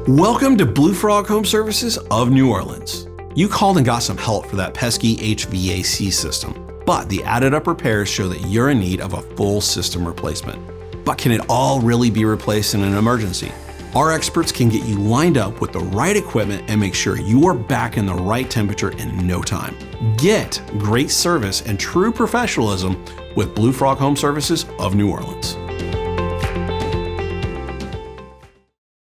Welcome to Bluefrog Home Services of New Orleans. You called and got some help for that pesky HVAC system, but the added up repairs show that you're in need of a full system replacement. But can it all really be replaced in an emergency? Our experts can get you lined up with the right equipment and make sure you are back in the right temperature in no time. Get great service and true professionalism with Bluefrog Home Services of New Orleans.